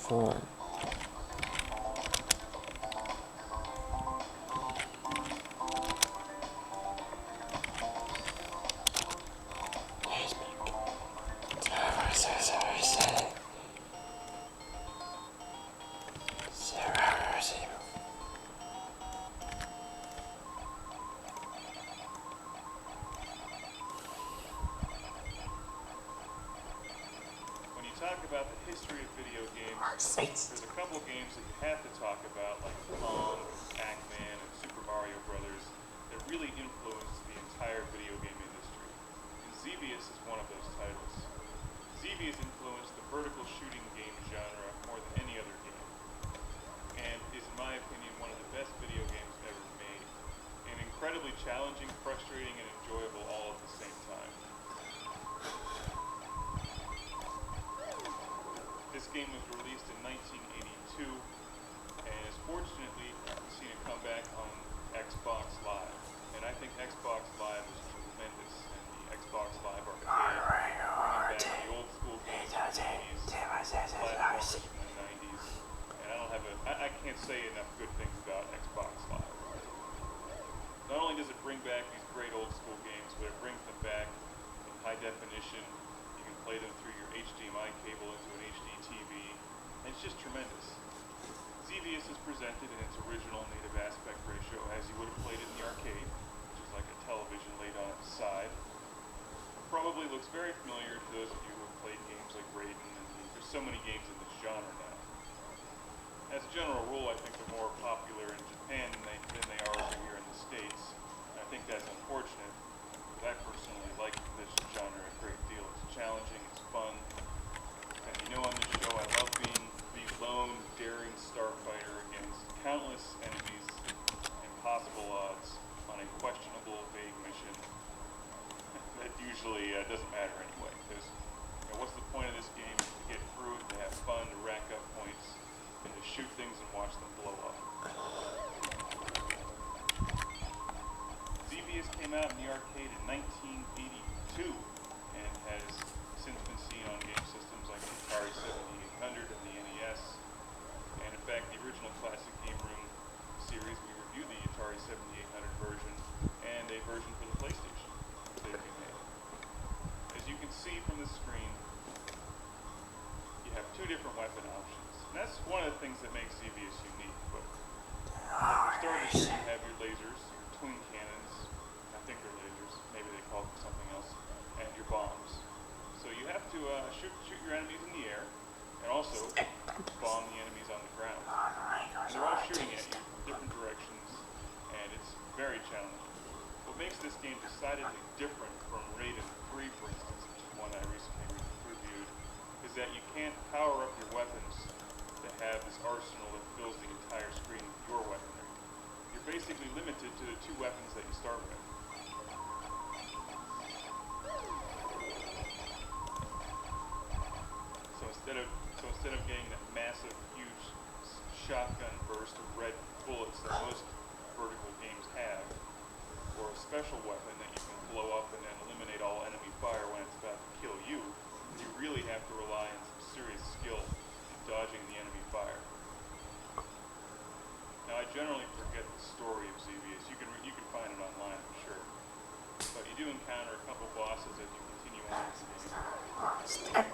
phone. Talk about the history of video games, there's a couple games that you have to talk about, like Pong, Pac-Man, and Super Mario Brothers, that really influenced the entire video game industry. And Xevious is one of those titles. Xevious influenced the vertical shooting game genre more than any other game, and is, in my opinion, one of the best video games ever made. And incredibly challenging, frustrating, and enjoyable all at the same time. This game was released in 1982, and has fortunately seen a comeback on Xbox Live. And I think Xbox Live is tremendous, and the Xbox Live Arcade, bringing back the old school games from the 80s, platformers from the 90s, and I can't say enough good things about Xbox Live. Not only does it bring back these great old school games, but it brings them back in high definition. You can play them through your HDMI cable into an HD TV, and it's just tremendous. Xevious is presented in its original native aspect ratio as you would have played it in the arcade, which is like a television laid on its side. It probably looks very familiar to those of you who have played games like Raiden, and there's so many games in this genre now. As a general rule, I think they're more popular in Japan than they are over here in the States. And I think that's unfortunate, because I personally like this genre a great deal. It's challenging, it's fun, and you know on this show I love being the lone, daring starfighter against countless enemies and possible odds on a questionable, vague mission that usually doesn't matter anyway. Because what's the point of this game? To get through it, to have fun, to rack up points, and to shoot things and watch them blow up. Xevious came out in the arcade in 1982 and has since been seen on game systems like the Atari 7800 and the NES. And in fact, the original Classic Game Room series, we reviewed the Atari 7800 version and a version for the PlayStation that we made. As you can see from the screen, you have two different weapon options. And that's one of the things that makes Xevious unique. But at the start of the screen, you have your lasers, your twin cannons, I think they're lasers, maybe they call them something else, and your bombs. So you have to shoot your enemies in the air, and also bomb the enemies on the ground. And they're all shooting at you from different directions, and it's very challenging. What makes this game decidedly different from Raiden 3, for instance, which is one I recently reviewed, is that you can't power up your weapons to have this arsenal that fills the entire screen with your weaponry. You're basically limited to the two weapons that you start with. So instead of getting that massive, huge shotgun burst of red bullets that most vertical games have, or a special weapon that you can blow up and then eliminate all enemy fire when it's about to kill you, you really have to rely on some serious skill in dodging the enemy fire. Now, I generally forget the story of Xevious. You can find it online, I'm sure. But you do encounter a couple bosses as you continue on in the game.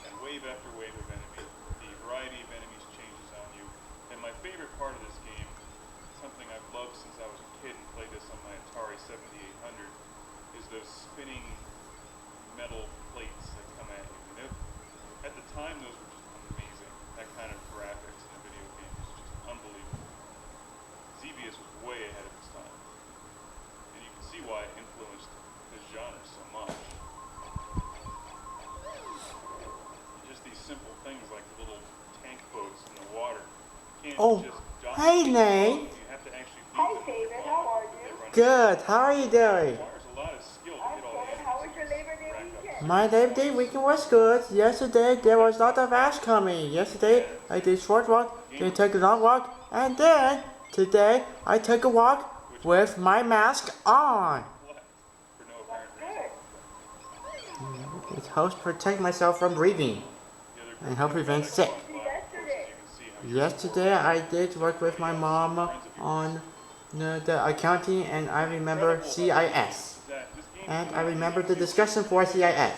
And wave after wave of enemies. The variety of enemies changes on you. And my favorite part of this game, something I've loved since I was a kid and played this on my Atari 7800, is those spinning metal plates that come at you. And at the time, those were just amazing. That kind of graphics in a video game is just unbelievable. Xevious was way ahead of its time. And you can see why it influenced this genre so much. Just these simple things like the little tank boats in the water. You can't just dock hey Nate. You have to actually Hi David, how are you? Good, how are you doing? It requires a lot of skill to I'm get all the good. How was your Labor Day weekend? My Labor Day weekend was good. Yesterday there was a lot of ash coming. Yesterday I did short walk, then took a long walk, and then today I took a walk with my mask on. for no apparent reason. Good. It helps protect myself from breathing. The other and help prevent sick. Yesterday I did work with my mom on the accounting, and I remember CIS. And I remember the discussion for CIS.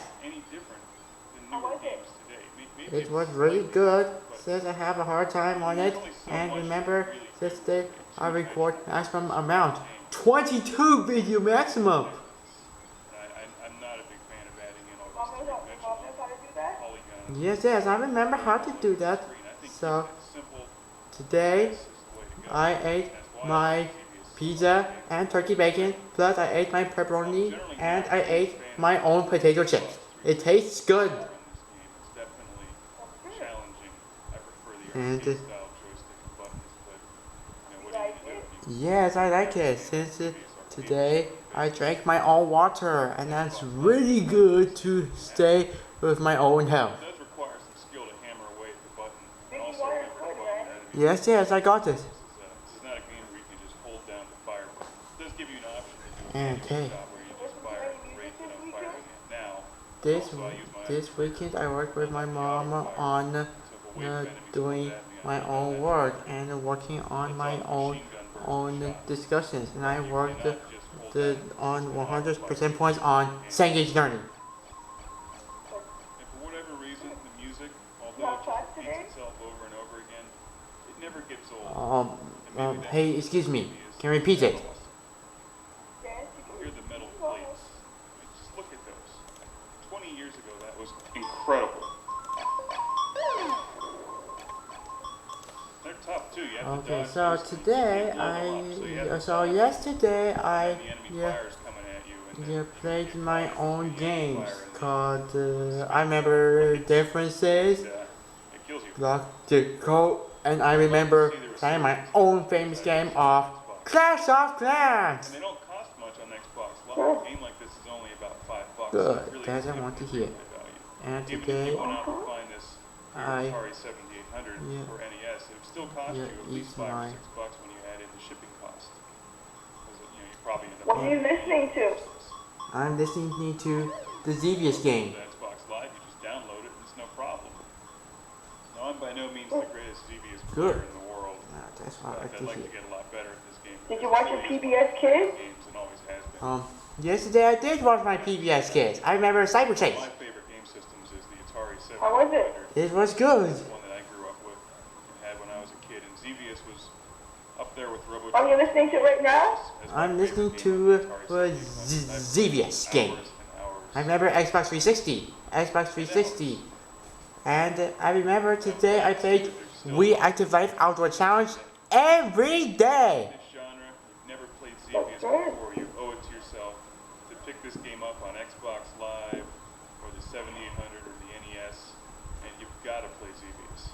It was really good since I have a hard time on it. And remember, this day I record maximum amount. 22 video maximum! I'm not a big fan of adding in all Mom this knows how to do that? polygon. Yes, I remember how to do that. So, today I ate my pizza and turkey bacon, plus I ate my pepperoni, and I ate my own potato chips. It tastes good. It's definitely challenging. I prefer the And arcade style joystick and buttons, but what are you gonna do? yes, I like it since today I drank my own water, and that's really good to stay with my own health. It does require some skill to hammer away at the button. And Drinking also water is remember good, the button right? that Yes, I got this. this is not a game where you can just hold down the fire button. It does give you an option to do a And manual hey, stop where you just fire and rate it on fire again. Now, this weekend I worked with my mom on doing my own work and working on my own discussions, and I worked on 100% points on Cengage learning. and for whatever reason, the music, although it just repeats itself over and over again, it never gets old. Hey, excuse me, can you repeat it? Here are the metal plates. Just look at those. 20 years ago, that was incredible. They're tough too. You have to Okay, dodge so those things. today You blow them up, so you have to yesterday and I the enemy fire's coming at you, and then played my own games called I remember differences, it kills you. block the code, and I remember playing my own famous game of Clash of Clans. And they don't cost much on Xbox Live. A game like this is only about $5. Good, So it really that's is what I want to significantly hear. value. And Even if today you went out and find this I Atari 7800 for NES, it would still cost you at least $5 or $6 when you add in the shipping cost. Because you probably end up. What are you listening to? I'm listening to the Xevious game. The Xbox Live, you just download it and it's no problem. Now, I'm by no means the greatest Xevious player in the world. That's what I like I'd to like to hear. get a lot better at this game. Did you watch your PBS Kids? Games and always has been. Yesterday I did watch my PBS Kids. I remember Cyber Chase. My favorite game systems is the Atari 7800. How was it? It was good. It's one that I grew up with and had when I was a kid. And Xevious was up there with Robotron. Are you listening to it right now? as my I'm listening favorite game to on the the Atari 7800. I've Xevious played game. hours and hours. I remember Xbox 360. And I remember today I played Wii Active Life Outdoor Challenge every day. This genre, you've never played Xevious before, you owe it to yourself to pick this game up on Xbox Live or the 7800 or the NES, and you've got to play Xevious.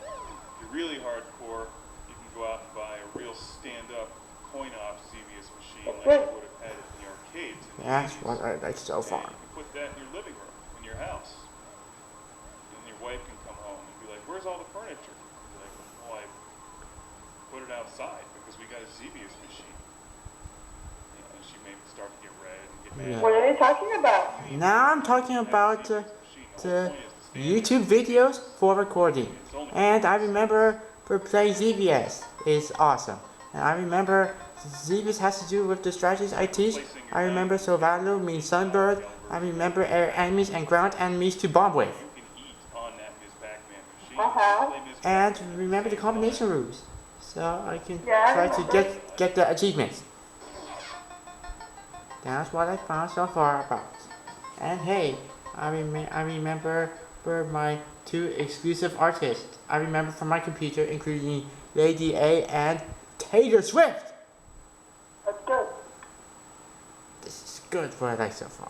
If you're really hardcore, you can go out and buy a real stand-up coin-op Xevious machine like you would have had it in the arcades. That's what I like so And far. you can put that in your living room, in your house. And your wife can come home and be like, "Where's all the furniture?" You're like, "Well, I put it outside because we got a Xevious machine." And she may start to get red and get mad. Yeah. What are they talking about? Now I'm talking about the YouTube videos for recording. And I remember for playing Xevious is awesome. And I remember Xevious has to do with the strategies I teach. I remember survival means sunbird. I remember air enemies and ground enemies to bomb with. You can eat on that Ms. Pac-Man machine. Uh-huh. Play Ms. And Pac-Man. remember the combination rules. So I can Yeah. try to get the achievements. That's what I found so far about. And hey, I remember for my 2 exclusive artists. I remember from my computer, including Lady A and Taylor Swift. That's good. This is good what I like so far.